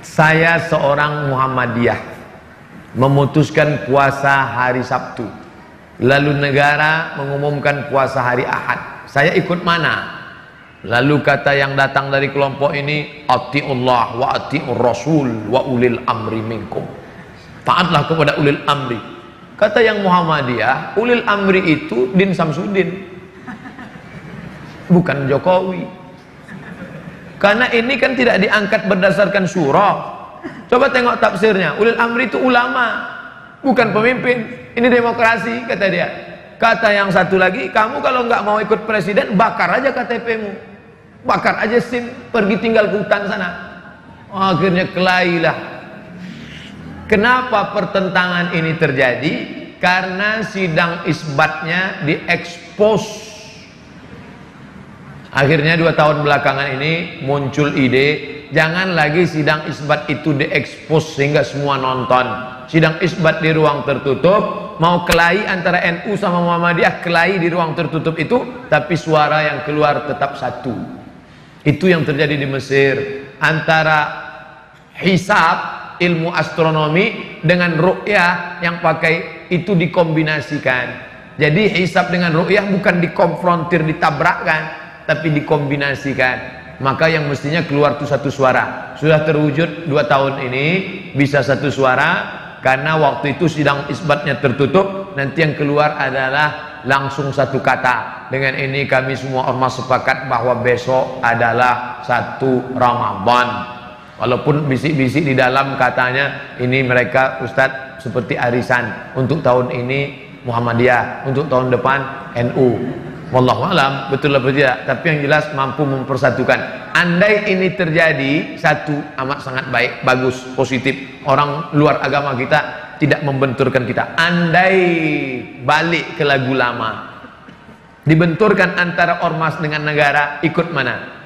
Saya seorang Muhammadiyah memutuskan puasa hari Sabtu, lalu negara mengumumkan puasa hari Ahad. Saya ikut mana? Lalu kata yang datang dari kelompok ini, atiullah wa atiur rasul wa ulil amri minkum. Taatlah kepada ulil amri. Kata yang Muhammadiyah, ulil amri itu Din Samsudin, bukan Jokowi. Karena ini kan tidak diangkat berdasarkan surah. Coba tengok tafsirnya. Ulil amri itu ulama, bukan pemimpin. Ini demokrasi, kata dia. Kata yang satu lagi, kamu kalau nggak mau ikut presiden, bakar aja KTP-mu, bakar aja SIM, pergi tinggal ke hutan sana. Akhirnya kelailah. Kenapa pertentangan ini terjadi? Karena sidang isbatnya diekspos. Akhirnya 2 tahun belakangan ini muncul ide, jangan lagi sidang isbat itu diekspos sehingga semua nonton. Sidang isbat di ruang tertutup, mau kelahi antara NU sama Muhammadiyah, kelahi di ruang tertutup itu, tapi suara yang keluar tetap satu. Itu yang terjadi di Mesir. Antara hisab, ilmu astronomi, dengan ru'yah yang pakai itu dikombinasikan. Jadi hisab dengan ru'yah bukan dikonfrontir, ditabrakkan, tapi dikombinasikan. Maka yang mestinya keluar itu satu suara. Sudah terwujud 2 tahun ini bisa satu suara, karena waktu itu sidang isbatnya tertutup, nanti yang keluar adalah langsung satu kata. Dengan ini kami semua ormas sepakat bahwa besok adalah 1 Ramadan. Walaupun bisik-bisik di dalam katanya ini mereka Ustadz seperti arisan, untuk tahun ini Muhammadiyah, untuk tahun depan NU. Wallahu alam, betul atau tidak, tapi yang jelas mampu mempersatukan. Andai ini terjadi, satu, amat sangat baik, bagus, positif. Orang luar agama kita tidak membenturkan kita. Andai balik ke lagu lama, dibenturkan antara ormas dengan negara, ikut mana?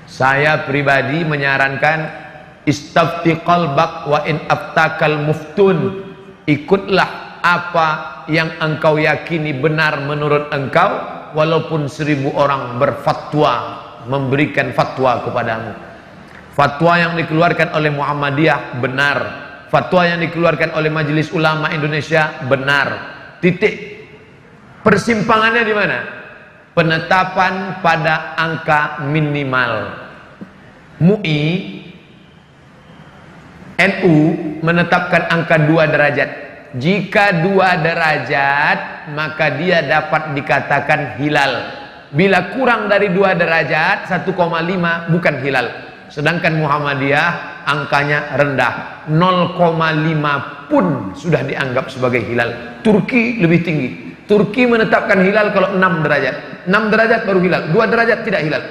Saya pribadi menyarankan istafti qalbak wa in aftakal muftun. Ikutlah apa yang engkau yakini benar menurut engkau, walaupun 1000 orang berfatwa, memberikan fatwa kepadamu. Fatwa yang dikeluarkan oleh Muhammadiyah benar, fatwa yang dikeluarkan oleh Majelis Ulama Indonesia benar. Titik persimpangannya di mana? Penetapan pada angka minimal. MUI, NU menetapkan angka 2 derajat. Jika 2 derajat, maka dia dapat dikatakan hilal. Bila kurang dari 2 derajat, 1,5, bukan hilal. Sedangkan Muhammadiyah angkanya rendah, 0,5 pun sudah dianggap sebagai hilal. Turki lebih tinggi. Turki menetapkan hilal kalau 6 derajat. 6 derajat baru hilal, 2 derajat tidak hilal.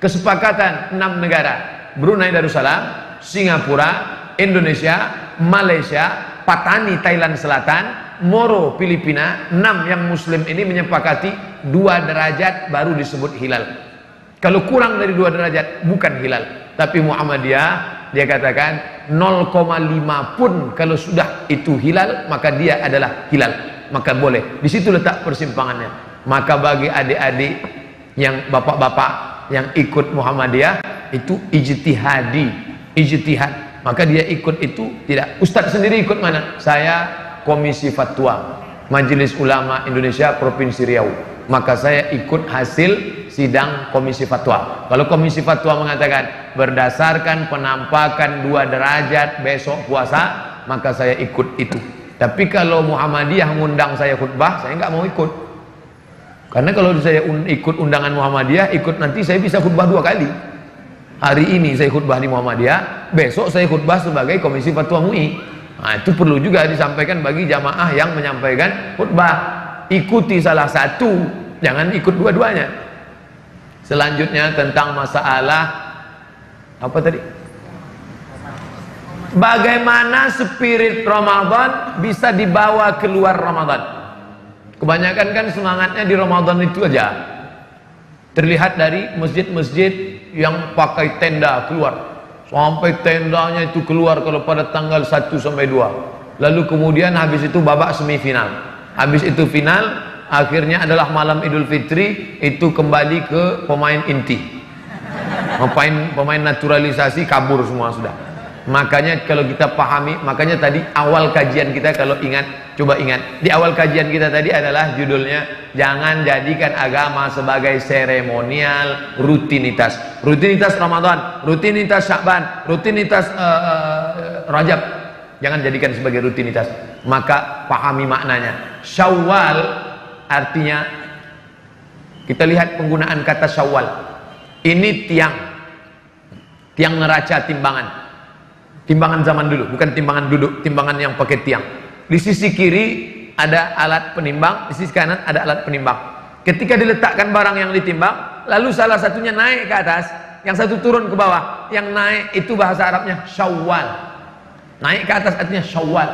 Kesepakatan 6 negara, Brunei Darussalam, Singapura, Indonesia, Malaysia, Patani Thailand Selatan, Moro Filipina, 6 yang muslim ini menyepakati 2 derajat baru disebut hilal. Kalau kurang dari 2 derajat bukan hilal. Tapi Muhammadiyah dia katakan 0,5 pun kalau sudah itu hilal, maka dia adalah hilal, maka boleh. Di situ letak persimpangannya. Maka bagi adik-adik yang bapak-bapak yang ikut Muhammadiyah itu ijtihadi, ijtihad, maka dia ikut itu tidak. Ustadz sendiri ikut mana? Saya Komisi Fatwa Majelis Ulama Indonesia Provinsi Riau, maka saya ikut hasil sidang Komisi Fatwa. Kalau Komisi Fatwa mengatakan berdasarkan penampakan 2 derajat besok puasa, maka saya ikut itu. Tapi kalau Muhammadiyah mengundang saya khutbah, saya nggak mau ikut. Karena kalau saya ikut undangan Muhammadiyah, ikut nanti saya bisa khutbah 2 kali. Hari ini saya khutbah di Muhammadiyah, besok saya khutbah sebagai Komisi Fatwa MUI. Nah, itu perlu juga disampaikan bagi jamaah yang menyampaikan khutbah. Ikuti salah satu, jangan ikut dua-duanya. Selanjutnya tentang masalah apa tadi? Bagaimana spirit Ramadan bisa dibawa keluar Ramadan? Kebanyakan kan semangatnya di Ramadan itu aja. Terlihat dari masjid-masjid yang pakai tenda keluar, sampai tendanya itu keluar kalau pada tanggal 1 sampai 2. Lalu kemudian habis itu babak semifinal. Habis itu final, akhirnya adalah malam Idul Fitri, itu kembali ke pemain inti. Pemain naturalisasi kabur semua sudah. Makanya kalau kita pahami, makanya tadi awal kajian kita, kalau ingat, coba ingat, di awal kajian kita tadi adalah judulnya, jangan jadikan agama sebagai seremonial, rutinitas. Rutinitas Ramadan, rutinitas Sya'ban, rutinitas Rajab, jangan jadikan sebagai rutinitas. Maka pahami maknanya. Syawal artinya, kita lihat penggunaan kata Syawal. Ini tiang neraca timbangan. Timbangan zaman dulu, bukan timbangan duduk, timbangan yang pakai tiang. Di sisi kiri ada alat penimbang, di sisi kanan ada alat penimbang. Ketika diletakkan barang yang ditimbang, lalu salah satunya naik ke atas, yang satu turun ke bawah. Yang naik itu bahasa Arabnya Syawal. Naik ke atas artinya Syawal.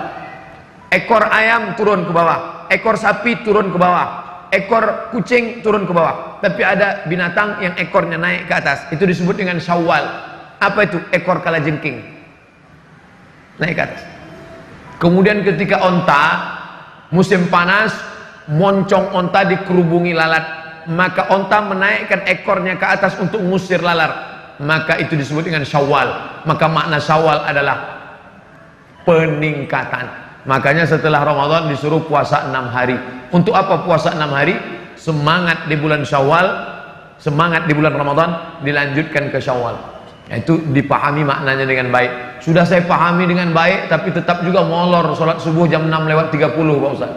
Ekor ayam turun ke bawah, ekor sapi turun ke bawah, ekor kucing turun ke bawah. Tapi ada binatang yang ekornya naik ke atas, itu disebut dengan Syawal. Apa itu? Ekor kalajengking naik ke atas. Kemudian ketika onta musim panas, moncong onta dikerubungi lalat, maka onta menaikkan ekornya ke atas untuk mengusir lalat, maka itu disebut dengan Syawal. Maka makna Syawal adalah peningkatan. Makanya setelah Ramadan disuruh puasa 6 hari. Untuk apa puasa 6 hari? Semangat di bulan Syawal, semangat di bulan Ramadan, dilanjutkan ke Syawal. Itu dipahami maknanya dengan baik. Sudah saya pahami dengan baik, tapi tetap juga molor sholat subuh jam 6:30 Pak Ustaz.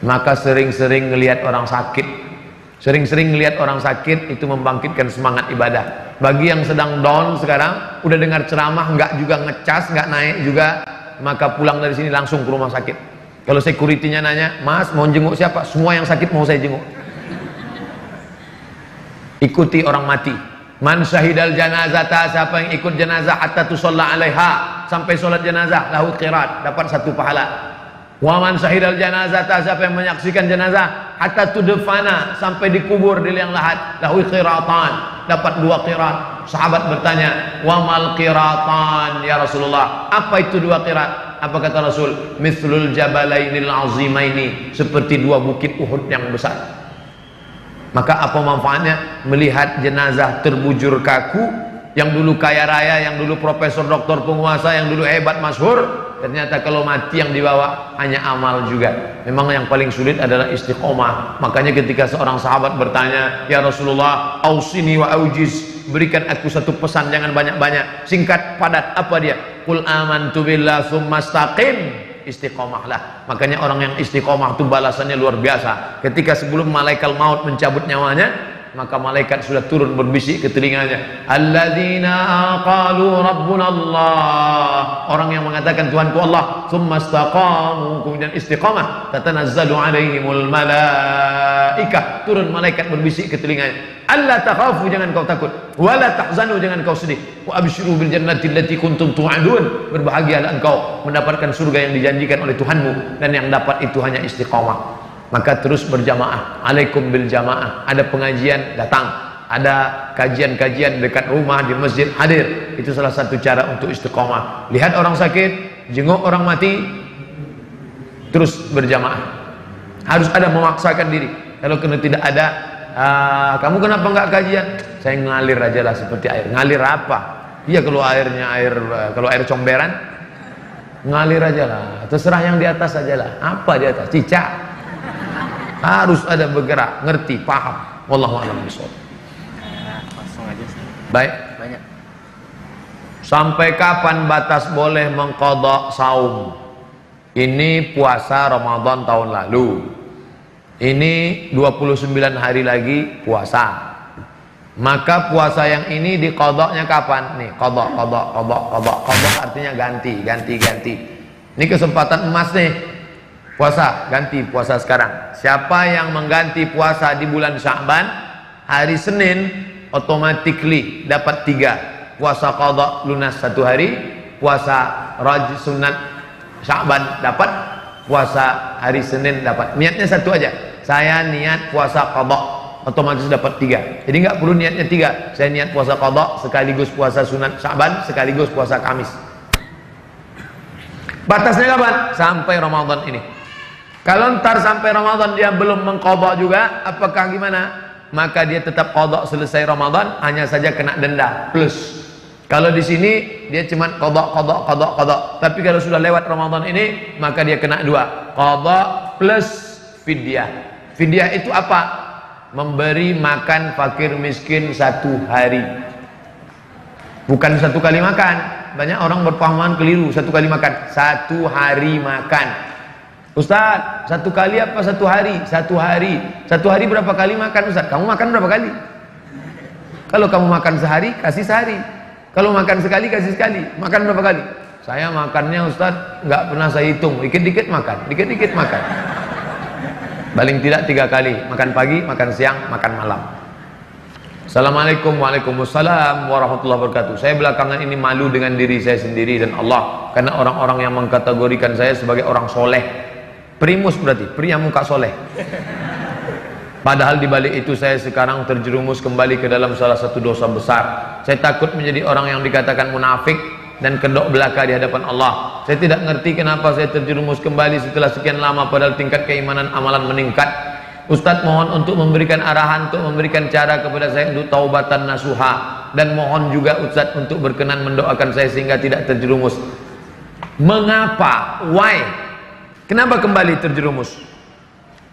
Maka sering-sering ngelihat orang sakit, sering-sering ngelihat orang sakit, itu membangkitkan semangat ibadah. Bagi yang sedang down sekarang, udah dengar ceramah nggak juga ngecas, nggak naik juga, maka pulang dari sini langsung ke rumah sakit. Kalau security-nya nanya, Mas mau jenguk siapa? Semua yang sakit mau saya jenguk. Ikuti orang mati. Man syahidal janazata, siapa yang ikut jenazah hatta tusalla alaiha, sampai solat jenazah, lahu qirat, dapat 1 pahala. Wa man syahidal janazata, siapa yang menyaksikan jenazah hatta tudfana, sampai dikubur di liang lahat, lahu qiratan, dapat 2 qirat. Sahabat bertanya, wa mal qiratan ya Rasulullah, apa itu 2 qirat? Apa kata Rasul? Mithlul jabalainil azimaini, seperti 2 bukit Uhud yang besar. Maka apa manfaatnya melihat jenazah terbujur kaku, yang dulu kaya raya, yang dulu profesor, doktor, penguasa, yang dulu hebat, masyhur, ternyata kalau mati yang dibawa hanya amal juga. Memang yang paling sulit adalah istiqomah. Makanya ketika seorang sahabat bertanya, ya Rasulullah, ausini wa aujiz, berikan aku 1 pesan, jangan banyak-banyak, singkat, padat. Apa dia? Qul amantu billah tsumma istaqim. Istiqomahlah. Makanya orang yang istiqomah itu balasannya luar biasa. Ketika sebelum malaikat maut mencabut nyawanya, maka malaikat sudah turun berbisik ke telinganya, alladzina qalu rabbuna Allah, orang yang mengatakan Tuhanku Allah, tsumma istaqamu, kemudian istiqamah, tatanazzalu alaihimul malaikah, turun malaikat berbisik ke telinganya, alla takhafu, jangan kau takut, wala tahzanu, jangan kau sedih, wa abshiru bil jannati allati kuntum tu'adun, berbahagialah engkau mendapatkan surga yang dijanjikan oleh Tuhanmu, dan yang dapat itu hanya istiqamah. Maka terus berjamaah, alaikum bil jamaah. Ada pengajian, datang. Ada kajian-kajian dekat rumah, di masjid, hadir. Itu salah satu cara untuk istiqomah. Lihat orang sakit, jenguk orang mati, terus berjamaah. Harus ada memaksakan diri. Kalau kena tidak ada, kamu kenapa nggak kajian? Saya ngalir aja lah seperti air. Ngalir apa? Iya, kalau airnya kalau air comberan, ngalir aja lah. Terserah yang di atas aja lah. Apa di atas? Cicak. Harus ada bergerak, ngerti, paham. Wallahu a'lam bishawab. Langsung aja. Baik. Banyak. Sampai kapan batas boleh mengqadha saum? Ini puasa Ramadan tahun lalu. Ini 29 hari lagi puasa. Maka puasa yang ini diqadhanya kapan? Nih, qadha artinya ganti. Ini kesempatan emas nih. Puasa, ganti puasa sekarang. Siapa yang mengganti puasa di bulan Sya'ban, hari Senin automatically dapat 3. Puasa qadha lunas 1 hari, puasa sunat Sya'ban dapat, puasa hari Senin dapat. Niatnya 1 aja. Saya niat puasa qadha, otomatis dapat 3. Jadi nggak perlu niatnya 3. Saya niat puasa qadha sekaligus puasa sunat Sya'ban sekaligus puasa Kamis. Batasnya kapan? Sampai Ramadan ini. Kalau ntar sampai Ramadan dia belum mengqadha juga, apakah gimana? maka dia tetap qadha selesai Ramadan, hanya saja kena denda plus. Kalau di sini dia cuma qadha. Tapi kalau sudah lewat Ramadan ini, maka dia kena dua, qadha plus fidyah. Fidyah itu apa? Memberi makan fakir miskin 1 hari. Bukan 1 kali makan. Banyak orang berpahaman keliru, 1 kali makan, 1 hari makan. Ustaz, 1 kali apa 1 hari? 1 hari. 1 hari berapa kali makan Ustaz? Kamu makan berapa kali? Kalau kamu makan sehari, kasih sehari. Kalau makan sekali, kasih sekali. Makan berapa kali? Saya makannya Ustaz, nggak pernah saya hitung. Dikit-dikit makan, dikit-dikit makan. Paling tidak 3 kali. Makan pagi, makan siang, makan malam. Assalamualaikum, waalaikumsalam warahmatullahi wabarakatuh. Saya belakangan ini malu dengan diri saya sendiri dan Allah, karena orang-orang yang mengkategorikan saya sebagai orang soleh. Primus berarti, pria muka soleh. Padahal di balik itu saya sekarang terjerumus kembali ke dalam salah satu dosa besar. Saya takut menjadi orang yang dikatakan munafik dan kedok belaka di hadapan Allah. Saya tidak ngerti kenapa saya terjerumus kembali setelah sekian lama, padahal tingkat keimanan amalan meningkat. Ustadz mohon untuk memberikan arahan, untuk memberikan cara kepada saya untuk taubatan nasuha, dan mohon juga Ustadz untuk berkenan mendoakan saya sehingga tidak terjerumus. Mengapa? Why? Kenapa kembali terjerumus?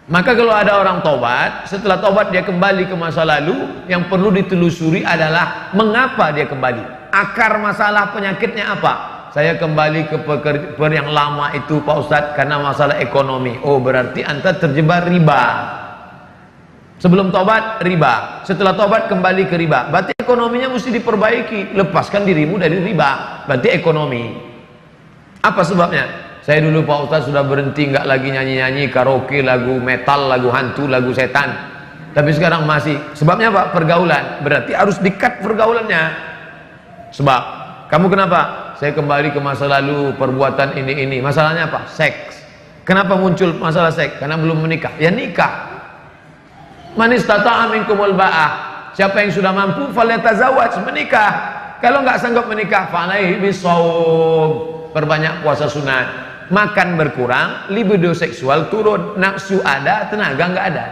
Maka kalau ada orang tobat, setelah tobat dia kembali ke masa lalu, yang perlu ditelusuri adalah mengapa dia kembali. Akar masalah penyakitnya apa? Saya kembali ke pekerjaan yang lama itu Pak Ustadz karena masalah ekonomi. Oh, berarti anda terjebak riba. Sebelum tobat riba, setelah tobat kembali ke riba. Berarti ekonominya mesti diperbaiki. Lepaskan dirimu dari riba. Berarti ekonomi. Apa sebabnya? Saya dulu Pak Ustadz sudah berhenti, nggak lagi nyanyi-nyanyi karaoke, lagu metal, lagu hantu, lagu setan. Tapi sekarang masih. Sebabnya apa? Pergaulan. Berarti harus di-cut pergaulannya. Sebab kamu kenapa? Saya kembali ke masa lalu, perbuatan ini. Masalahnya apa? Seks. Kenapa muncul masalah seks? Karena belum menikah. Ya nikah. Man istata'a minkumul ba'ah. Siapa yang sudah mampu falyatazawwaj, menikah. Kalau nggak sanggup menikah, fa'alaihi bisawm. Perbanyak puasa sunat. Makan berkurang, libido seksual turun, nafsu ada, tenaga nggak ada.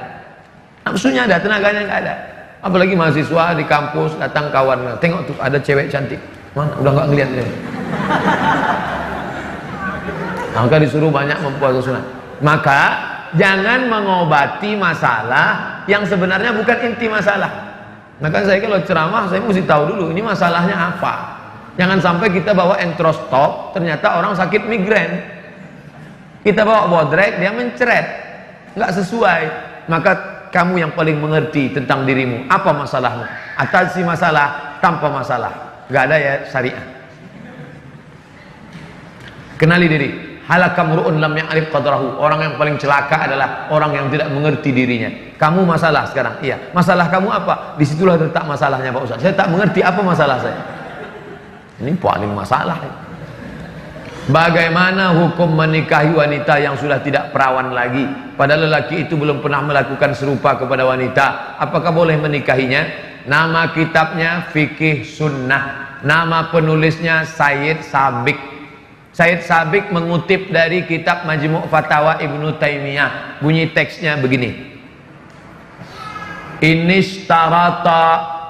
Nafsunya ada, tenaganya nggak ada. Apalagi mahasiswa di kampus, datang kawan, tengok tuh ada cewek cantik, mana udah nggak ngeliat dia. Maka disuruh banyak mempuasa sunat. Maka jangan mengobati masalah yang sebenarnya bukan inti masalah. Maka saya kalau ceramah saya mesti tahu dulu ini masalahnya apa. Jangan sampai kita bawa entrostop, ternyata orang sakit migrain. Kita bawa bodrek, dia mencret, nggak sesuai. Maka kamu yang paling mengerti tentang dirimu. Apa masalahmu? Atasi masalah tanpa masalah. Nggak ada ya syariah. Kenali diri. Halakam ru'un lam ya'rif qadrahu. Orang yang paling celaka adalah orang yang tidak mengerti dirinya. Kamu masalah sekarang. Iya. Masalah kamu apa? Disitulah letak masalahnya Pak Ustaz. Saya tak mengerti apa masalah saya. Ini paling masalah. Bagaimana hukum menikahi wanita yang sudah tidak perawan lagi, padahal lelaki itu belum pernah melakukan serupa kepada wanita? Apakah boleh menikahinya? Nama kitabnya Fikih Sunnah, nama penulisnya Sayyid Sabiq. Sayyid Sabiq mengutip dari kitab Majmu' Fatawa Ibnu Taimiyah. Bunyi teksnya begini: Inishtarata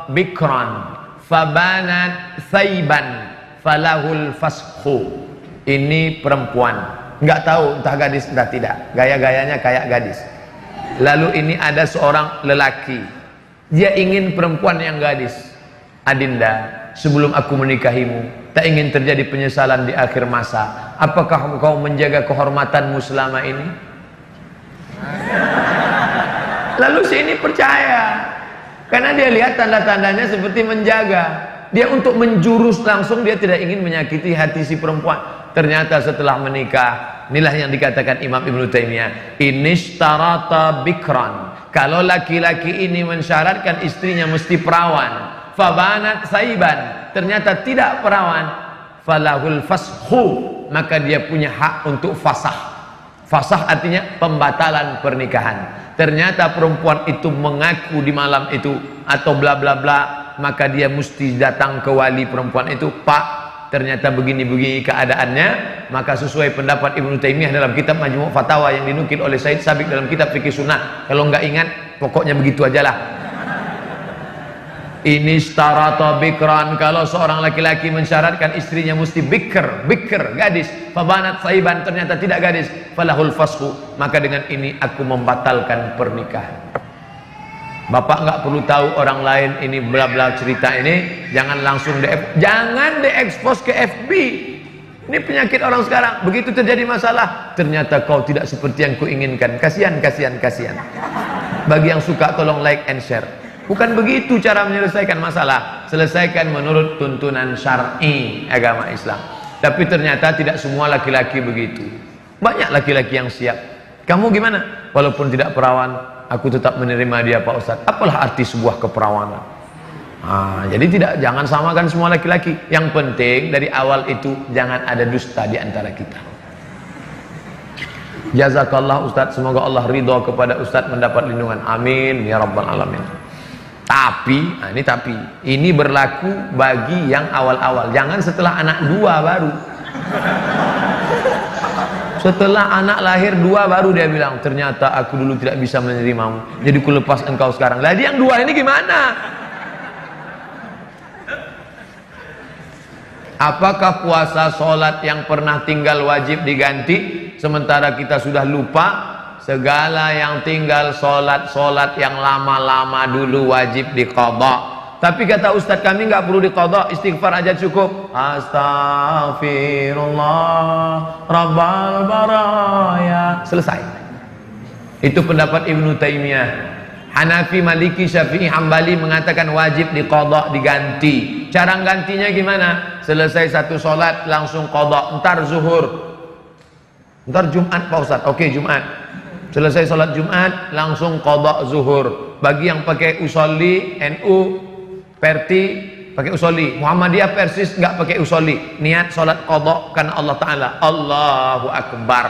bikran fabanat thayban falahul fashu. Ini perempuan, nggak tahu entah gadis entah tidak, gaya-gayanya kayak gadis. Lalu ini ada seorang lelaki, dia ingin perempuan yang gadis. Adinda, sebelum aku menikahimu, tak ingin terjadi penyesalan di akhir masa. Apakah kau menjaga kehormatanmu selama ini? Lalu si ini percaya, karena dia lihat tanda-tandanya seperti menjaga. Dia untuk menjurus langsung, dia tidak ingin menyakiti hati si perempuan. Ternyata setelah menikah, inilah yang dikatakan Imam Ibnu Taimiyah, inishtarata bikran. Kalau laki-laki ini mensyaratkan istrinya mesti perawan, fabanat saiban, ternyata tidak perawan, falahul fashu, maka dia punya hak untuk fasah. Fasah artinya pembatalan pernikahan. Ternyata perempuan itu mengaku di malam itu atau bla bla bla, maka dia mesti datang ke wali perempuan itu, Pak, ternyata begini-begini keadaannya. Maka sesuai pendapat Ibnu Taimiyah dalam kitab Majmu' Fatawa yang dinukil oleh Sayyid Sabiq dalam kitab Fikih Sunnah. Kalau nggak ingat, pokoknya begitu aja lah. Ini starata bikran, kalau seorang laki-laki mensyaratkan istrinya mesti bikr, gadis, fabanat saiban, ternyata tidak gadis, falahul fashu, maka dengan ini aku membatalkan pernikahan. Bapak nggak perlu tahu orang lain ini bla bla cerita ini, jangan langsung jangan diekspos ke FB. Ini penyakit orang sekarang. Begitu terjadi masalah, ternyata kau tidak seperti yang kuinginkan. Kasihan. Bagi yang suka tolong like and share. Bukan begitu cara menyelesaikan masalah. Selesaikan menurut tuntunan syar'i agama Islam. Tapi ternyata tidak semua laki-laki begitu. Banyak laki-laki yang siap. Kamu gimana? Walaupun tidak perawan, aku tetap menerima dia Pak Ustadz. Apalah arti sebuah keperawanan? Jadi jangan samakan semua laki-laki. Yang penting dari awal itu jangan ada dusta di antara kita. Jazakallah Ustadz, semoga Allah ridho kepada Ustadz mendapat lindungan. Amin ya rabbal alamin. Tapi ini berlaku bagi yang awal-awal. Jangan setelah anak 2 baru. Setelah anak lahir 2 baru dia bilang, ternyata aku dulu tidak bisa menerimamu, jadi ku lepas engkau sekarang. Jadi yang 2 ini gimana? Apakah puasa, sholat yang pernah tinggal wajib diganti, sementara kita sudah lupa? Segala yang tinggal sholat yang lama-lama dulu wajib diqadha. Tapi kata Ustadz kami nggak perlu diqadha, istighfar aja cukup. Astaghfirullah Rabbal baraya. Selesai. Itu pendapat Ibnu Taimiyah. Hanafi, Maliki, Syafi'i, Hambali mengatakan wajib diqadha, diganti. Cara gantinya gimana? Selesai satu sholat langsung qadha. Ntar zuhur, ntar Jumat Pak Ustadz. Oke, Jumat. Selesai sholat Jumat langsung qadha zuhur. Bagi yang pakai usolli, NU, Perti pakai usolli, Muhammadiyah Persis nggak pakai usolli, niat sholat qadha karena Allah Ta'ala. Allahu Akbar.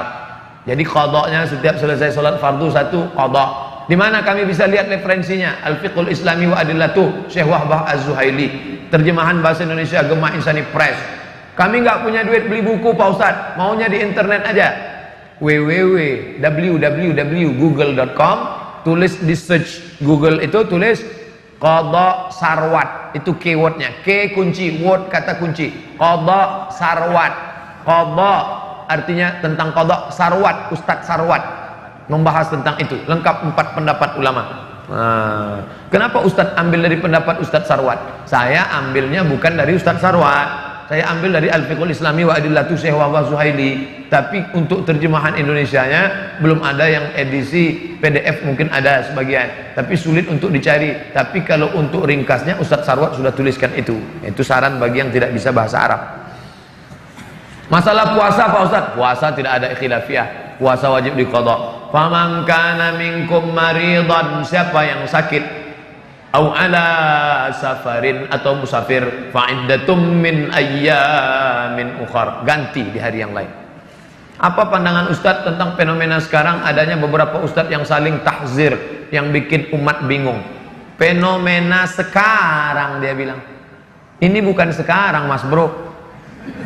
Jadi qadhanya setiap selesai sholat fardu satu qadha. Di mana kami bisa lihat referensinya? Al-Fiqhul Islami wa Adillatuh, Syekh Wahbah Az-Zuhaili. Terjemahan bahasa Indonesia Gemah Insani Press. Kami nggak punya duit beli buku Pak Ustadz, maunya di internet aja. www.google.com, tulis di search Google itu, tulis qadha sarwat, itu keywordnya, K kunci, word kata kunci, qadha sarwat. Qadha artinya tentang qadha, sarwat Ustadz Sarwat membahas tentang itu, lengkap 4 pendapat ulama. Kenapa Ustadz ambil dari pendapat Ustadz Sarwat? Saya ambilnya bukan dari Ustadz Sarwat, saya ambil dari Al-Fiqhul Islami wa Adillatuh Syekh Wahbah Zuhaili. Tapi untuk terjemahan Indonesianya belum ada, yang edisi PDF mungkin ada sebagian, tapi sulit untuk dicari. Tapi kalau untuk ringkasnya Ustadz Sarwat sudah tuliskan itu. Itu saran bagi yang tidak bisa bahasa Arab. Masalah puasa Pak Ustadz, puasa tidak ada khilafiyah, puasa wajib diqadha. Faman kana minkum maridan, siapa yang sakit, au ala safarin, atau musafir, fa'iddatum min ayyamin ukhar, ganti di hari yang lain. Apa pandangan Ustadz tentang fenomena sekarang adanya beberapa Ustadz yang saling tahzir, yang bikin umat bingung? Fenomena sekarang dia bilang. Ini bukan sekarang Mas Bro.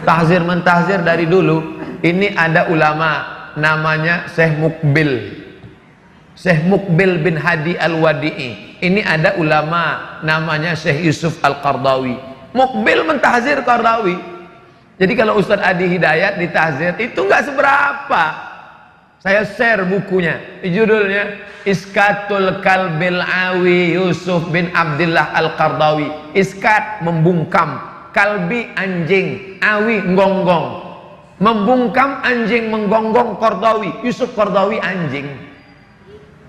Tahzir mentahzir dari dulu. Ini ada ulama namanya Syekh Mukbil bin Hadi Al-Wadi'i. Ini ada ulama namanya Syekh Yusuf Al-Qardawi. Mukbil mentahzir Qardawi. Jadi kalau Ustadz Adi Hidayat ditahzir itu nggak seberapa. Saya share bukunya, judulnya Iskatul Kalbil Awi Yusuf bin Abdillah Al-Qardawi. Iskat membungkam, kalbi anjing, awi nggonggong. Membungkam anjing, menggonggong Qardawi. Yusuf Qardawi anjing.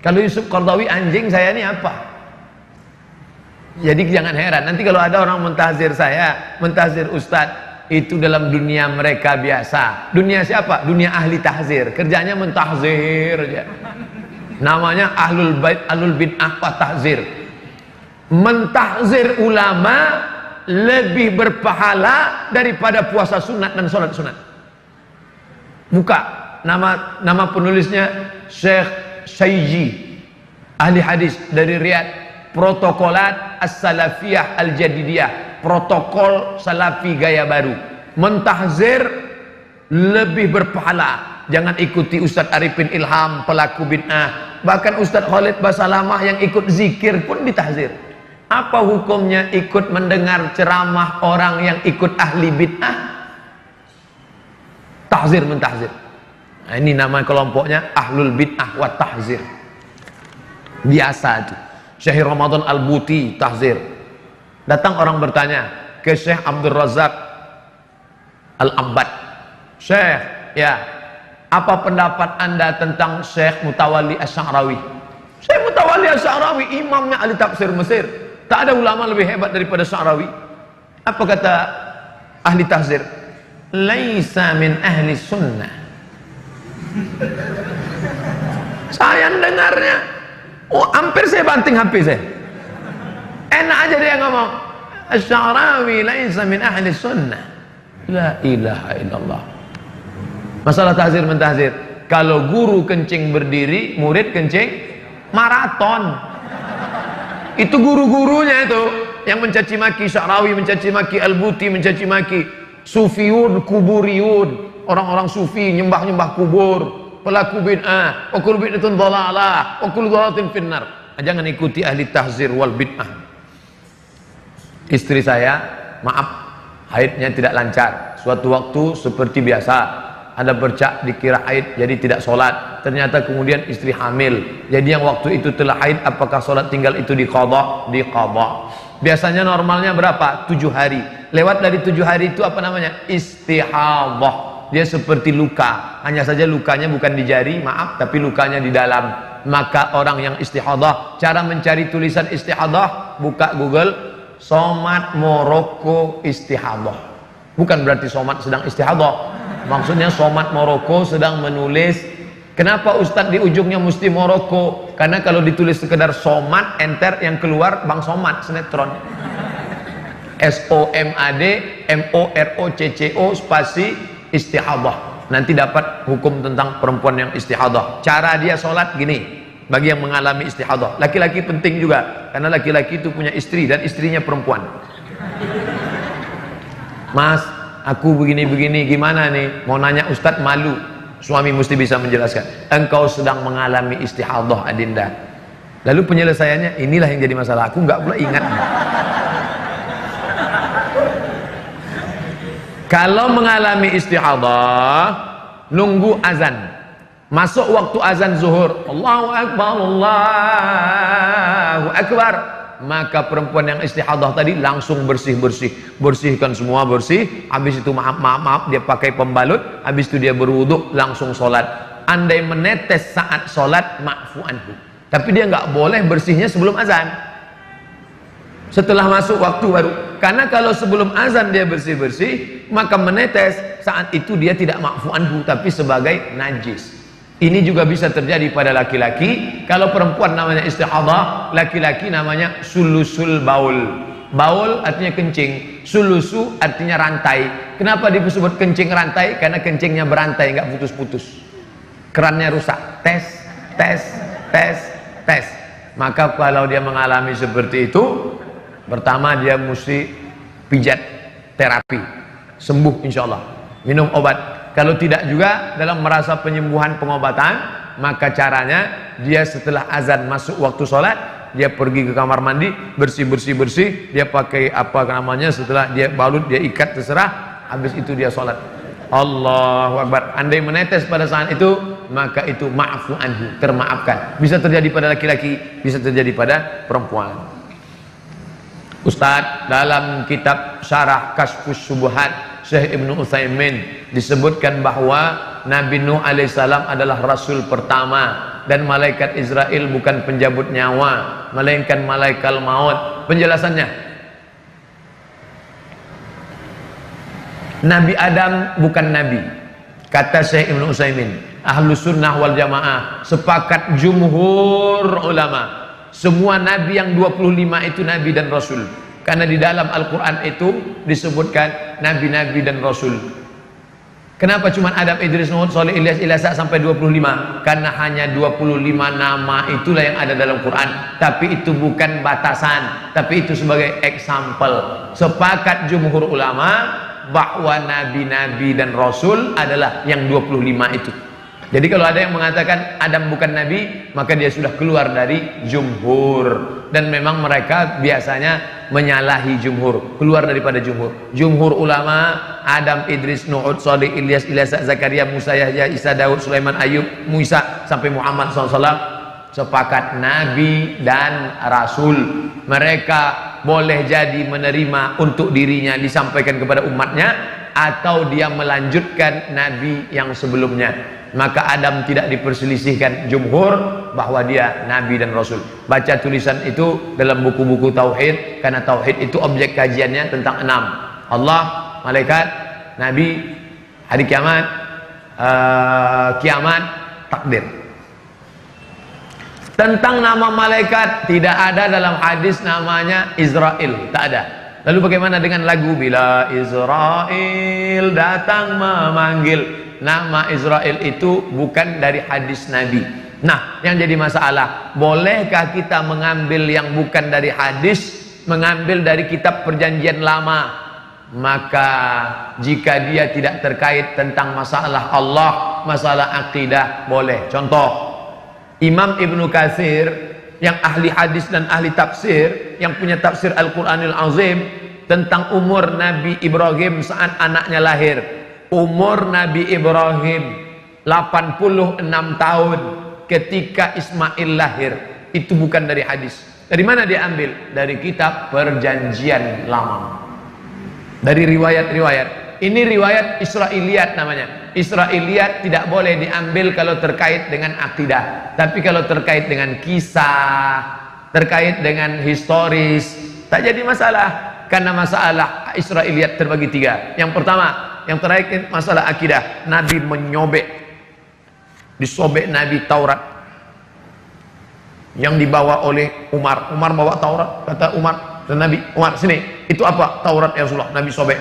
Kalau Yusuf Qardawi anjing, saya ini apa? Jadi jangan heran nanti kalau ada orang mentahzir saya, mentahzir Ustadz, itu dalam dunia mereka biasa. Dunia siapa? Dunia ahli tahzir. Kerjanya mentahzir aja. Namanya ahlul bait, ahlul bid'ah wa tahzir. Mentahzir ulama lebih berpahala daripada puasa sunat dan sholat sunat. Buka nama penulisnya Syekh Syayji, ahli hadis dari Riyadh. Protokolat As-Salafiyah Al-Jadidiyah, protokol salafi gaya baru. Mentahzir lebih berpahala. Jangan ikuti Ustadz Arifin Ilham, pelaku bid'ah. Bahkan Ustadz Khalid Basalamah yang ikut zikir pun ditahzir. Apa hukumnya ikut mendengar ceramah orang yang ikut ahli bid'ah? Tahzir mentahzir. Nah, ini nama kelompoknya ahlul bid'ah wa tahzir. Biasa itu. Syekh Ramadan Al-Buti tahzir. Datang orang bertanya ke Syekh Abdul Razak Al-Abbad. Syekh, ya, apa pendapat anda tentang Syekh Mutawalli Asy'arawi? Syekh Mutawalli Asy'arawi imamnya ahli tafsir Mesir. Tak ada ulama lebih hebat daripada Sy'arawi. Apa kata ahli tahzir? Laisa min ahli sunnah. Saya dengarnya, oh hampir saya banting HP saya. Enak aja dia ngomong, Asy'arawi laisa min ahli sunnah. La ilaha illallah. Masalah tahzir mentahzir. Kalau guru kencing berdiri, murid kencing maraton. Itu guru-gurunya itu yang mencaci maki Sya'rawi, mencaci maki Al-Buti, mencaci maki Sufiyun, Kuburiyun, orang-orang sufi nyembah-nyembah kubur, pelaku bid'ah, wa kullu bid'atin dhalalah, wa kullu dhalalatin finnar. Jangan ikuti ahli tahzir wal bid'ah. Istri saya, maaf, haidnya tidak lancar. Suatu waktu seperti biasa, ada bercak dikira haid, jadi tidak sholat. Ternyata kemudian istri hamil. Jadi yang waktu itu telah haid, apakah sholat tinggal itu diqadha? Diqadha. Biasanya normalnya berapa? 7 hari. Lewat dari 7 hari itu apa namanya? Istihadhah. Dia seperti luka. Hanya saja lukanya bukan di jari, maaf, tapi lukanya di dalam. Maka orang yang istihadhah, cara mencari tulisan istihadhah, buka Google, Somat Moroko istihadhah. Bukan berarti somat sedang istihadhah. Maksudnya somat Moroko sedang menulis. Kenapa Ustadz di ujungnya mesti Moroko? Karena kalau ditulis sekedar somat, enter, yang keluar Bang Somat sinetron. SOMAD MOROCCO spasi istihadhah. Nanti dapat hukum tentang perempuan yang istihadhah. Cara dia sholat gini. Bagi yang mengalami istihadhah, laki-laki penting juga, karena laki-laki itu punya istri dan istrinya perempuan. Mas, aku begini-begini, gimana nih? Mau nanya Ustadz, malu. Suami mesti bisa menjelaskan. Engkau sedang mengalami istihadhah, Adinda. Lalu penyelesaiannya, inilah yang jadi masalah. Aku nggak pula ingat. Kalau mengalami istihadhah, nunggu azan. Masuk waktu azan zuhur, Allahu Akbar, Allahu Akbar, maka perempuan yang istihadhah tadi langsung bersih-bersih, bersihkan semua bersih. Habis itu maaf, dia pakai pembalut. Habis itu dia berwudu, langsung sholat. Andai menetes saat sholat, ma'fu anhu. Tapi dia nggak boleh bersihnya sebelum azan. Setelah masuk waktu baru. Karena kalau sebelum azan dia bersih-bersih, maka menetes saat itu dia tidak ma'fu anhu, tapi sebagai najis. Ini juga bisa terjadi pada laki-laki. Kalau perempuan namanya istihadhah, laki-laki namanya sulusul baul. Baul artinya kencing, sulusu artinya rantai. Kenapa disebut kencing rantai? Karena kencingnya berantai, nggak putus-putus. Kerannya rusak. Tes, tes, tes, tes. Maka kalau dia mengalami seperti itu, pertama dia mesti pijat terapi, sembuh insya Allah. Minum obat. Kalau tidak juga dalam merasa penyembuhan pengobatan, maka caranya dia setelah azan masuk waktu sholat, dia pergi ke kamar mandi, bersih, dia pakai apa namanya, setelah dia balut, dia ikat, terserah, habis itu dia sholat. Allahu Akbar. Andai menetes pada saat itu, maka itu ma'fu anhu, termaafkan. Bisa terjadi pada laki-laki, bisa terjadi pada perempuan. Ustadz, dalam kitab Syarah Kashfus Syubhat Syekh Ibnu Utsaimin disebutkan bahwa Nabi Nuh alaihissalam adalah rasul pertama dan malaikat Israel bukan penjabut nyawa, melainkan malaikat maut. Penjelasannya, Nabi Adam bukan nabi, kata Syekh Ibnu Utsaimin. Ahlus sunnah wal jamaah sepakat jumhur ulama, semua nabi yang 25 itu nabi dan rasul. Karena di dalam Al-Quran itu disebutkan nabi-nabi dan rasul. Kenapa cuma Adam, Idris, Nuh, Saleh, Ilyas, Ilasa sampai 25? Karena hanya 25 nama itulah yang ada dalam Quran. Tapi itu bukan batasan, tapi itu sebagai example. Sepakat jumhur ulama bahwa nabi-nabi dan rasul adalah yang 25 itu. Jadi kalau ada yang mengatakan Adam bukan nabi, maka dia sudah keluar dari jumhur. Dan memang mereka biasanya menyalahi jumhur, keluar daripada jumhur. Jumhur ulama, Adam, Idris, Nuh, Salih, Ilyas, Ilyas, Zakaria, Musa, Yahya, Isa, Daud, Sulaiman, Ayub, Musa sampai Muhammad SAW sepakat nabi dan rasul. Mereka boleh jadi menerima untuk dirinya disampaikan kepada umatnya, atau dia melanjutkan nabi yang sebelumnya. Maka Adam tidak diperselisihkan jumhur bahwa dia nabi dan rasul. Baca tulisan itu dalam buku-buku tauhid, karena tauhid itu objek kajiannya tentang 6: Allah, malaikat, nabi, hari kiamat, kiamat, takdir. Tentang nama malaikat tidak ada dalam hadis namanya Israel, tak ada. Lalu bagaimana dengan lagu bila Israel datang memanggil? Nama Israel itu bukan dari hadis Nabi. Nah, yang jadi masalah, bolehkah kita mengambil yang bukan dari hadis, mengambil dari kitab perjanjian lama? Maka jika dia tidak terkait tentang masalah Allah, masalah akidah, boleh. Contoh, Imam Ibnu Katsir yang ahli hadis dan ahli tafsir, yang punya tafsir Al-Quranil Azim tentang umur Nabi Ibrahim saat anaknya lahir. Umur Nabi Ibrahim 86 tahun ketika Ismail lahir. Itu bukan dari hadis. Dari mana dia ambil? Dari kitab perjanjian lama, dari riwayat-riwayat. Ini riwayat Israiliyat namanya. Israiliyat tidak boleh diambil kalau terkait dengan akidah. Tapi kalau terkait dengan kisah, terkait dengan historis, tak jadi masalah. Karena masalah Israiliyat terbagi 3. Yang pertama, yang terakhir masalah akidah. Nabi menyobek, disobek Nabi Taurat yang dibawa oleh Umar. Umar bawa Taurat, kata Umar dan Nabi, Umar sini, itu apa? Taurat ya Rasulullah. Nabi sobek.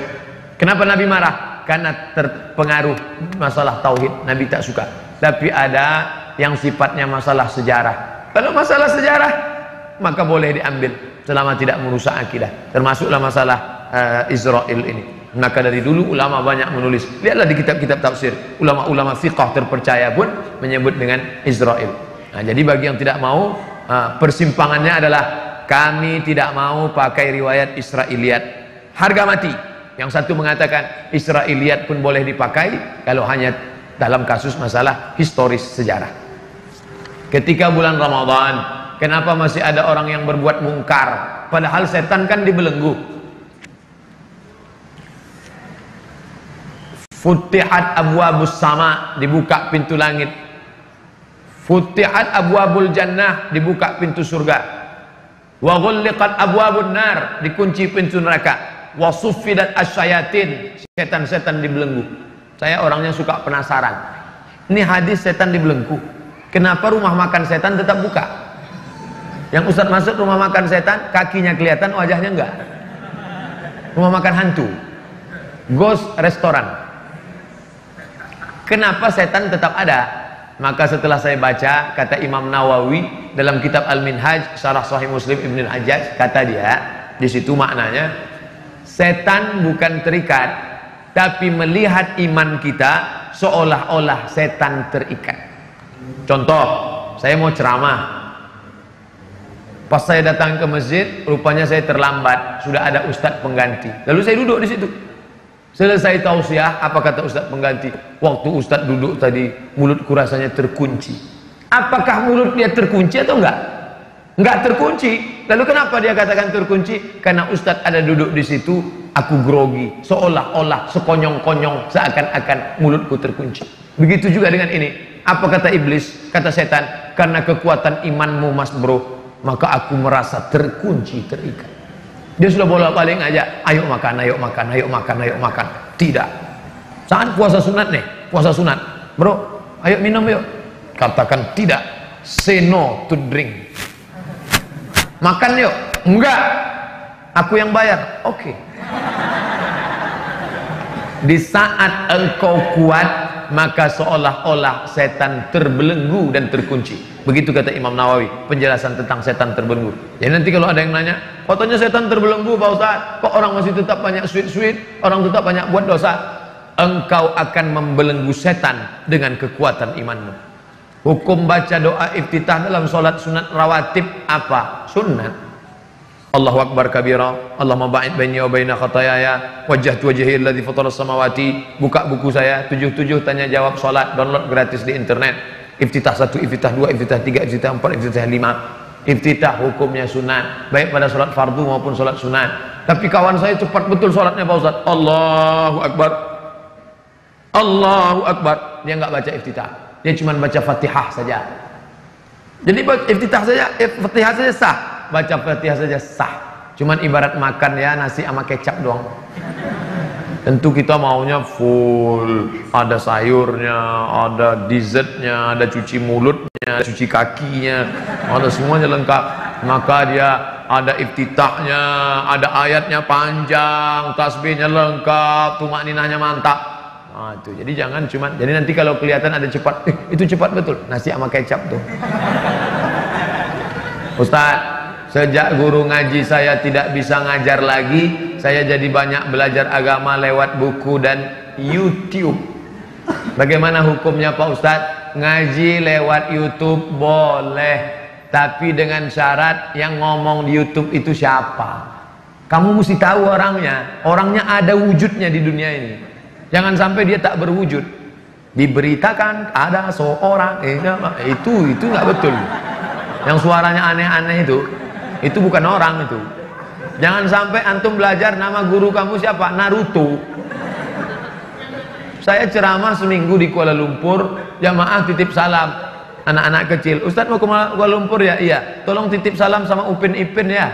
Kenapa Nabi marah? Karena terpengaruh masalah tauhid, Nabi tak suka. Tapi ada yang sifatnya masalah sejarah. Kalau masalah sejarah, maka boleh diambil selama tidak merusak akidah. Termasuklah masalah Israel ini. Maka dari dulu ulama banyak menulis. Lihatlah di kitab-kitab tafsir, ulama-ulama fiqh terpercaya pun menyebut dengan Israel. Nah, jadi bagi yang tidak mau, persimpangannya adalah kami tidak mau pakai riwayat Israiliyat, harga mati. Yang satu mengatakan Israiliyat pun boleh dipakai kalau hanya dalam kasus masalah historis sejarah. Ketika bulan Ramadan, kenapa masih ada orang yang berbuat mungkar? Padahal setan kan dibelenggu. Futihat abwabus sama, dibuka pintu langit. Futihat abwabul jannah, dibuka pintu surga. Wa ghulliqat abwabun nar, dikunci pintu neraka. Wa suffidat asyayatin, setan-setan dibelenggu. Saya orangnya suka penasaran. Ini hadis setan dibelenggu. Kenapa rumah makan setan tetap buka? Yang Ustaz masuk rumah makan setan, kakinya kelihatan, wajahnya enggak. Rumah makan hantu, ghost restoran. Kenapa setan tetap ada? Maka setelah saya baca, kata Imam Nawawi dalam kitab Al-Minhaj Syarah Sahih Muslim Ibn Al-Hajjaj, kata dia di situ maknanya, setan bukan terikat, tapi melihat iman kita seolah-olah setan terikat. Contoh, saya mau ceramah, pas saya datang ke masjid, rupanya saya terlambat, sudah ada ustadz pengganti. Lalu saya duduk di situ. Selesai tausiah, apa kata ustadz pengganti? Waktu ustadz duduk tadi, mulutku rasanya terkunci. Apakah mulut dia terkunci atau enggak? Enggak terkunci. Lalu kenapa dia katakan terkunci? Karena ustadz ada duduk di situ, aku grogi, seolah-olah, sekonyong-konyong, seakan-akan mulutku terkunci. Begitu juga dengan ini. Apa kata iblis? Kata setan, karena kekuatan imanmu mas bro, maka aku merasa terkunci, terikat. Dia sudah bolak-balik ngajak, ayo makan, ayo makan, ayo makan, ayo makan. Tidak. Saat puasa sunat nih, puasa sunat, bro, ayo minum yuk. Katakan tidak. Say no to drink. Makan yuk. Enggak. Aku yang bayar. Oke. Di saat engkau kuat, maka seolah-olah setan terbelenggu dan terkunci. Begitu kata Imam Nawawi, penjelasan tentang setan terbelenggu. Jadi nanti kalau ada yang nanya, katanya setan terbelenggu Pak Ustaz, kok orang masih tetap banyak sweet-sweet, orang tetap banyak buat dosa? engkau akan membelenggu setan dengan kekuatan imanmu. Hukum baca doa iftitah dalam sholat sunat rawatib apa? Sunat. Allahu Akbar kabira, Allahumma ba'id baini wa baina khatayaya, wajjahtu wajhi alladhi fatara samawati. Buka buku saya 77 tanya jawab sholat, download gratis di internet. Iftitah 1, iftitah 2, iftitah 3, iftitah 4, iftitah 5. Iftitah hukumnya sunat, baik pada sholat fardu maupun sholat sunat. Tapi kawan saya cepat betul sholatnya Pak Ustaz. Allahu Akbar, Allahu Akbar. Dia nggak baca iftitah, dia cuma baca Fatihah saja. Jadi iftitah saja, Fatihah saja sah. Baca Fatihah saja sah. Cuman ibarat makan ya, nasi sama kecap doang. Tentu kita maunya full, ada sayurnya, ada dessertnya, ada cuci mulutnya, cuci kakinya, ada semuanya lengkap. Maka dia ada iftitahnya, ada ayatnya panjang, tasbihnya lengkap, tumakninahnya mantap. Nah, itu. Jadi jangan cuman, jadi nanti kalau kelihatan ada cepat, itu cepat betul, nasi sama kecap tuh. Ustaz, sejak guru ngaji saya tidak bisa ngajar lagi, saya jadi banyak belajar agama lewat buku dan YouTube. Bagaimana hukumnya Pak Ustadz? Ngaji lewat YouTube boleh, tapi dengan syarat yang ngomong di YouTube itu siapa. Kamu mesti tahu orangnya, orangnya ada wujudnya di dunia ini. Jangan sampai dia tak berwujud. Diberitakan ada seorang, itu nggak betul. Yang suaranya aneh-aneh itu bukan orang itu. Jangan sampai antum belajar nama guru kamu siapa? Naruto. Saya ceramah seminggu di Kuala Lumpur, jamaah titip salam, anak-anak kecil. Ustadz mau ke Kuala Lumpur ya? Iya. Tolong titip salam sama Upin Ipin ya.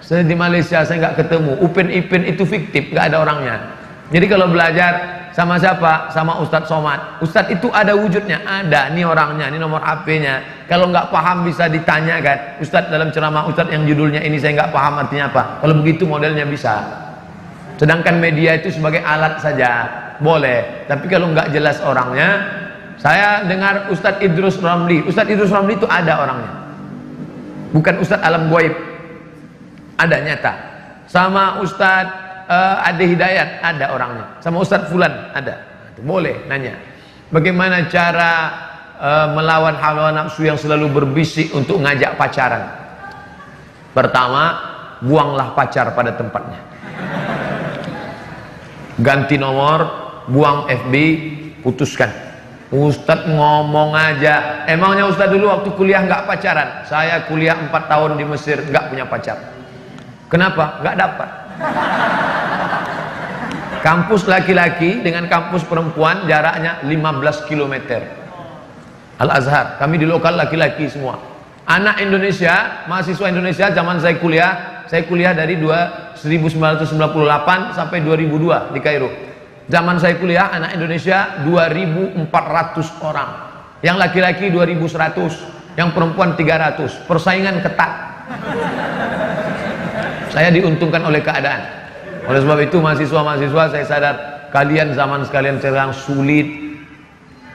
Saya di Malaysia saya nggak ketemu. Upin Ipin itu fiktif, nggak ada orangnya. Jadi kalau belajar sama siapa? Sama Ustadz Somad. Ustadz itu ada wujudnya, ada. Ini orangnya, ini nomor HP-nya. Kalau nggak paham bisa ditanyakan. Ustadz dalam ceramah Ustadz yang judulnya ini saya nggak paham artinya apa. Kalau begitu modelnya bisa. Sedangkan media itu sebagai alat saja, boleh. Tapi kalau nggak jelas orangnya, saya dengar Ustadz Idrus Ramli. Ustadz Idrus Ramli itu ada orangnya. Bukan Ustadz alam goib. Ada nyata. Sama Ustadz Ade Hidayat ada orangnya, sama Ustadz Fulan ada. Boleh nanya bagaimana cara melawan hawa nafsu yang selalu berbisik untuk ngajak pacaran. Pertama, buanglah pacar pada tempatnya, ganti nomor, buang FB, putuskan. Ustadz ngomong aja, emangnya Ustadz dulu waktu kuliah nggak pacaran? Saya kuliah 4 tahun di Mesir nggak punya pacar. Kenapa? Nggak dapat. Kampus laki-laki dengan kampus perempuan jaraknya 15 km. Al-Azhar, kami di lokal laki-laki semua. Anak Indonesia, mahasiswa Indonesia zaman saya kuliah dari 1998 sampai 2002 di Kairo. Zaman saya kuliah anak Indonesia 2.400 orang. Yang laki-laki 2.100, yang perempuan 300. Persaingan ketat. Saya diuntungkan oleh keadaan. Oleh sebab itu mahasiswa-mahasiswa saya sadar kalian zaman sekalian sekarang sulit.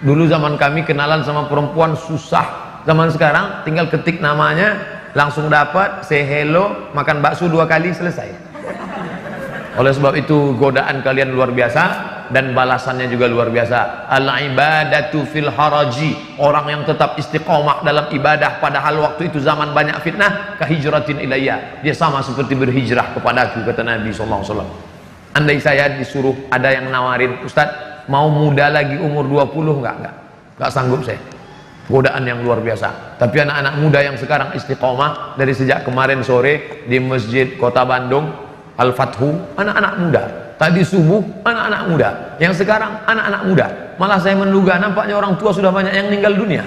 Dulu zaman kami kenalan sama perempuan susah. Zaman sekarang tinggal ketik namanya langsung dapat, say hello, makan bakso 2 kali selesai. Oleh sebab itu godaan kalian luar biasa dan balasannya juga luar biasa. Al-ibadatu fil haraji, orang yang tetap istiqomah dalam ibadah padahal waktu itu zaman banyak fitnah, kahijratin ilayya, dia sama seperti berhijrah kepadaku, kata Nabi SAW. Andai saya disuruh, ada yang nawarin, Ustadz mau muda lagi umur 20, enggak sanggup saya. Godaan yang luar biasa. Tapi anak-anak muda yang sekarang istiqomah dari sejak kemarin sore di Masjid Kota Bandung Al-Fathu, anak-anak muda. Tadi subuh anak-anak muda, yang sekarang anak-anak muda. Malah saya menduga nampaknya orang tua sudah banyak yang meninggal dunia.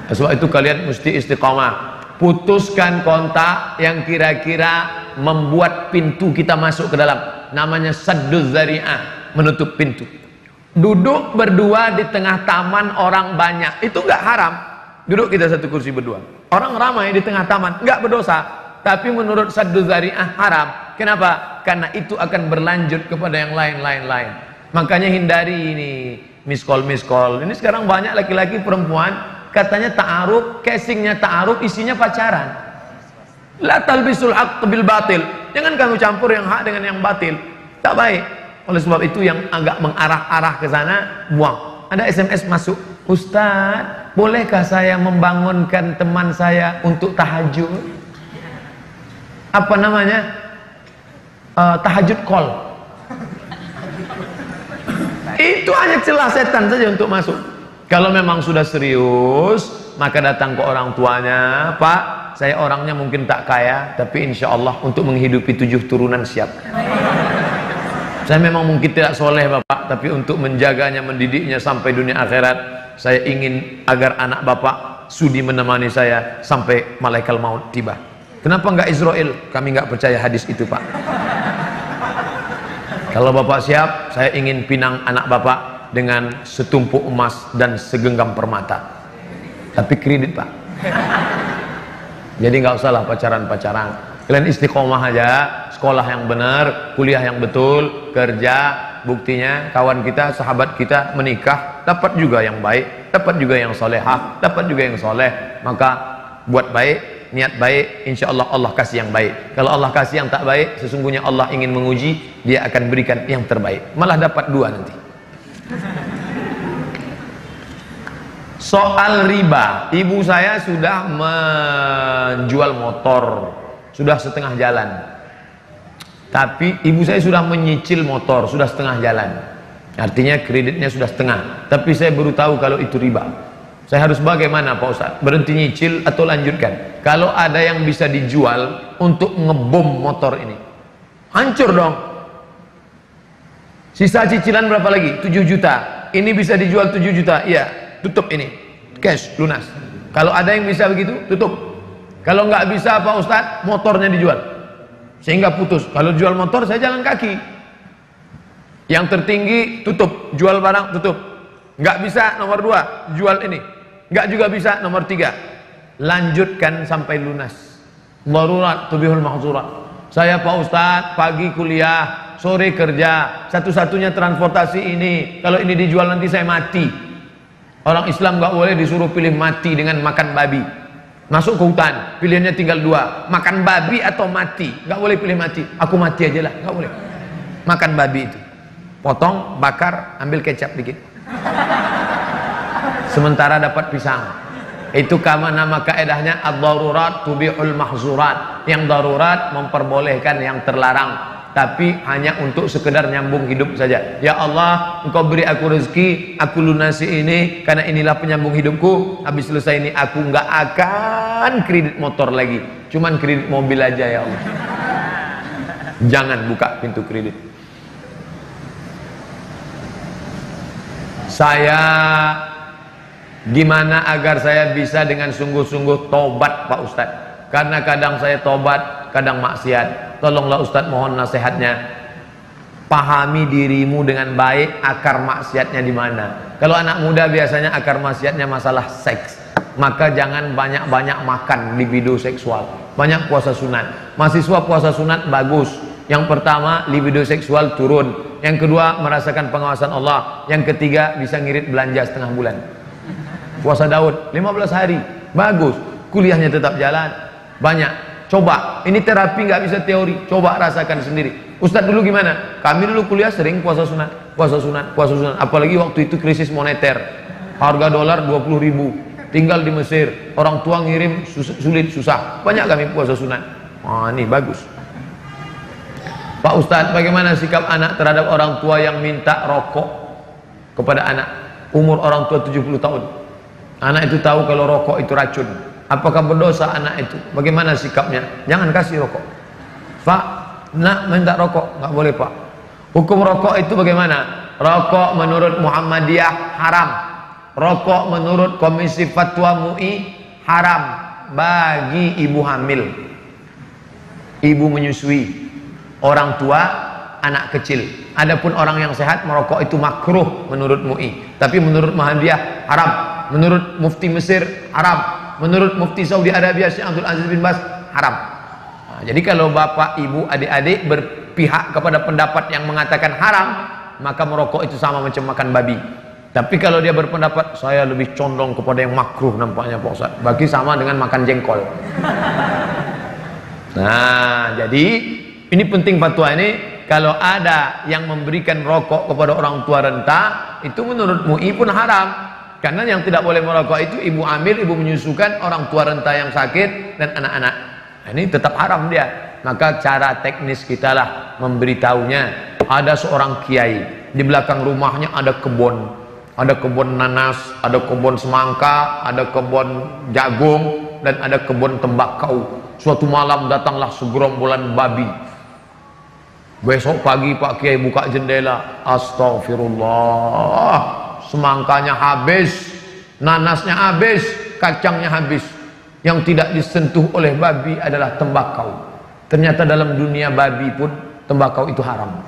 Sebab itu kalian mesti istiqamah. Putuskan kontak yang kira-kira membuat pintu kita masuk ke dalam. Namanya sadduz zari'ah, menutup pintu. Duduk berdua di tengah taman orang banyak, itu enggak haram. Duduk kita satu kursi berdua, orang ramai di tengah taman, enggak berdosa. Tapi menurut sadduz zari'ah haram. Kenapa? Karena itu akan berlanjut kepada yang lain-lain. Makanya hindari ini miss call. Ini sekarang banyak laki-laki perempuan katanya ta'aruf, casingnya ta'aruf, isinya pacaran. La talbisul haqq bil batil. Jangan kamu campur yang hak dengan yang batil. Tak baik. Oleh sebab itu yang agak mengarah-arah ke sana, buang. Ada SMS masuk, Ustaz, bolehkah saya membangunkan teman saya untuk tahajud? Apa namanya? Tahajud call. Itu hanya celah setan saja untuk masuk. Kalau memang sudah serius, maka datang ke orang tuanya, Pak, saya orangnya mungkin tak kaya, tapi insya Allah untuk menghidupi 7 turunan siap. Saya memang mungkin tidak soleh Bapak, tapi untuk menjaganya, mendidiknya sampai dunia akhirat, saya ingin agar anak Bapak sudi menemani saya sampai malaikat maut tiba. Kenapa enggak Israel? Kami enggak percaya hadis itu Pak. Kalau Bapak siap, saya ingin pinang anak Bapak dengan setumpuk emas dan segenggam permata. Tapi kredit Pak. Jadi nggak usahlah pacaran-pacaran. Kalian istiqomah aja, sekolah yang benar, kuliah yang betul, kerja. Buktinya kawan kita, sahabat kita menikah, dapat juga yang baik, dapat juga yang solehah, dapat juga yang soleh. Maka buat baik, niat baik, insya Allah Allah kasih yang baik. Kalau Allah kasih yang tak baik, sesungguhnya Allah ingin menguji, Dia akan berikan yang terbaik. Malah dapat 2 nanti. Soal riba, ibu saya sudah menjual motor, sudah setengah jalan. Tapi ibu saya sudah menyicil motor, sudah setengah jalan. Artinya kreditnya sudah setengah. Tapi saya baru tahu kalau itu riba. Saya harus bagaimana Pak Ustaz? Berhenti nyicil atau lanjutkan? Kalau ada yang bisa dijual untuk ngebom motor ini, hancur dong. Sisa cicilan berapa lagi? 7 juta. Ini bisa dijual 7 juta. Iya, tutup ini. Cash, lunas. Kalau ada yang bisa begitu, tutup. Kalau nggak bisa Pak Ustaz, motornya dijual. Sehingga putus. Kalau jual motor, saya jalan kaki. Yang tertinggi, tutup. Jual barang, tutup. Nggak bisa, nomor 2, jual ini. Nggak juga bisa, nomor 3. Lanjutkan sampai lunas. Darurat tubihul mahzurat. Saya Pak Ustaz, pagi kuliah, sore kerja, satu-satunya transportasi ini. Kalau ini dijual nanti saya mati. Orang Islam nggak boleh disuruh pilih mati dengan makan babi. Masuk ke hutan, pilihannya tinggal 2, makan babi atau mati. Nggak boleh pilih mati. Aku mati aja lah, nggak boleh. Makan babi itu, potong, bakar, ambil kecap dikit. Sementara dapat pisang. Itu nama kaedahnya ad-darurat tubihul mahzurat. Yang darurat memperbolehkan yang terlarang, tapi hanya untuk sekedar nyambung hidup saja. Ya Allah, Engkau beri aku rezeki, aku lunasi ini karena inilah penyambung hidupku. Habis selesai ini aku nggak akan kredit motor lagi, cuman kredit mobil aja ya Allah. Jangan buka pintu kredit. Saya gimana agar saya bisa dengan sungguh-sungguh tobat Pak Ustadz? Karena kadang saya tobat, kadang maksiat. Tolonglah Ustadz, mohon nasihatnya. Pahami dirimu dengan baik, akar maksiatnya di mana. Kalau anak muda biasanya akar maksiatnya masalah seks, maka jangan banyak-banyak makan libido seksual, banyak puasa sunat. Mahasiswa puasa sunat bagus. Yang pertama, libido seksual turun. Yang kedua, merasakan pengawasan Allah. Yang ketiga, bisa ngirit belanja setengah bulan. Puasa Daud 15 hari, bagus. Kuliahnya tetap jalan, banyak. Coba, ini terapi nggak bisa teori. Coba rasakan sendiri. Ustadz dulu gimana? Kami dulu kuliah sering puasa sunat, puasa sunat, puasa sunat. Apalagi waktu itu krisis moneter, harga dolar 20.000. Tinggal di Mesir, orang tua ngirim sulit susah. Banyak kami puasa sunat. Wah, ini bagus. Pak Ustadz, bagaimana sikap anak terhadap orang tua yang minta rokok kepada anak? Umur orang tua 70 tahun. Anak itu tahu kalau rokok itu racun. Apakah berdosa anak itu? Bagaimana sikapnya? Jangan kasih rokok. Pak, nak minta rokok? Nggak boleh Pak. Hukum rokok itu bagaimana? Rokok menurut Muhammadiyah haram. Rokok menurut Komisi Fatwa MUI haram bagi ibu hamil, ibu menyusui, orang tua, anak kecil. Adapun orang yang sehat merokok itu makruh menurut MUI. Tapi menurut Muhammadiyah haram. Menurut Mufti Mesir haram. Menurut Mufti Saudi Arabia Syekh Abdul Aziz bin Baz haram. Nah, jadi kalau bapak, ibu, adik-adik berpihak kepada pendapat yang mengatakan haram, maka merokok itu sama macam makan babi. Tapi kalau dia berpendapat saya lebih condong kepada yang makruh nampaknya Pak Ustaz, bagi sama dengan makan jengkol. Nah, jadi ini penting fatwa ini. kalau ada yang memberikan rokok kepada orang tua renta, itu menurut MUI pun haram. Karena yang tidak boleh merokok itu ibu hamil, ibu menyusukan, orang tua renta yang sakit, dan anak-anak. Nah, ini tetap haram dia. Maka cara teknis kita lah memberitahunya. Ada seorang kiai, di belakang rumahnya ada kebun. Ada kebun nanas, ada kebun semangka, ada kebun jagung, dan ada kebun tembakau. Suatu malam datanglah segerombolan babi. Besok pagi Pak Kiai buka jendela, astagfirullah, semangkanya habis, nanasnya habis, kacangnya habis. Yang tidak disentuh oleh babi adalah tembakau. Ternyata dalam dunia babi pun tembakau itu haram.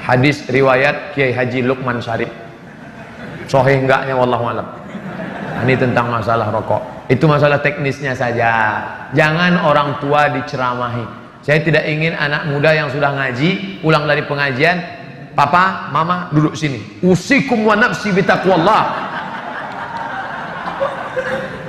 Hadis riwayat Kiai Haji Lukman Syarif. Sahih enggaknya wallahu alam. Ini tentang masalah rokok. Itu masalah teknisnya saja. Jangan orang tua diceramahi. Saya tidak ingin anak muda yang sudah ngaji pulang dari pengajian, papa, mama duduk sini. Usikum wa nafsi bitaqwallah.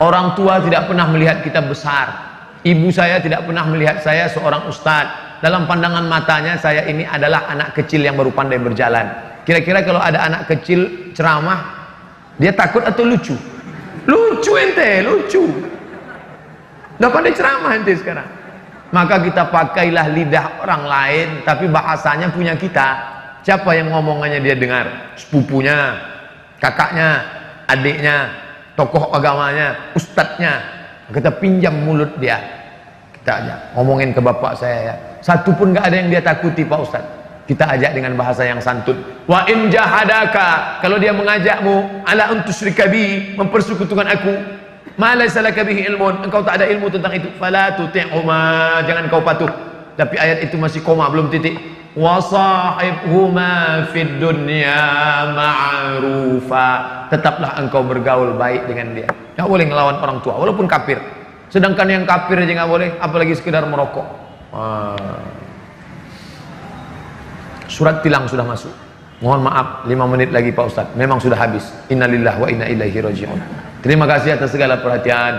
Orang tua tidak pernah melihat kita besar. Ibu saya tidak pernah melihat saya seorang ustadz. Dalam pandangan matanya saya ini adalah anak kecil yang baru pandai berjalan. Kira-kira kalau ada anak kecil ceramah, dia takut atau lucu? Lucu ente, lucu. Udah pandai ceramah ente sekarang. Maka kita pakailah lidah orang lain, tapi bahasanya punya kita. Siapa yang ngomongannya dia dengar? Sepupunya, kakaknya, adiknya, tokoh agamanya, ustadznya. Kita pinjam mulut dia. Kita aja ngomongin ke bapak saya ya. Satu pun gak ada yang dia takuti Pak Ustadz. Kita ajak dengan bahasa yang santun. Wa in jahadaka, kalau dia mengajakmu ala untusyrika bi, mempersekutukan aku, ma laysa laka bihi ilmun, engkau tak ada ilmu tentang itu, fala tuti'huma, jangan kau patuh. Tapi ayat itu masih koma, belum titik. Wa sahibhuma fid dunya ma'rufa, tetaplah engkau bergaul baik dengan dia. Enggak boleh ngelawan orang tua walaupun kafir. Sedangkan yang kafir aja nggak boleh, apalagi sekedar merokok. Surat tilang sudah masuk. Mohon maaf 5 menit lagi Pak Ustadz, memang sudah habis. Innalillahi wa inna ilaihi raji'un. Terima kasih atas segala perhatian.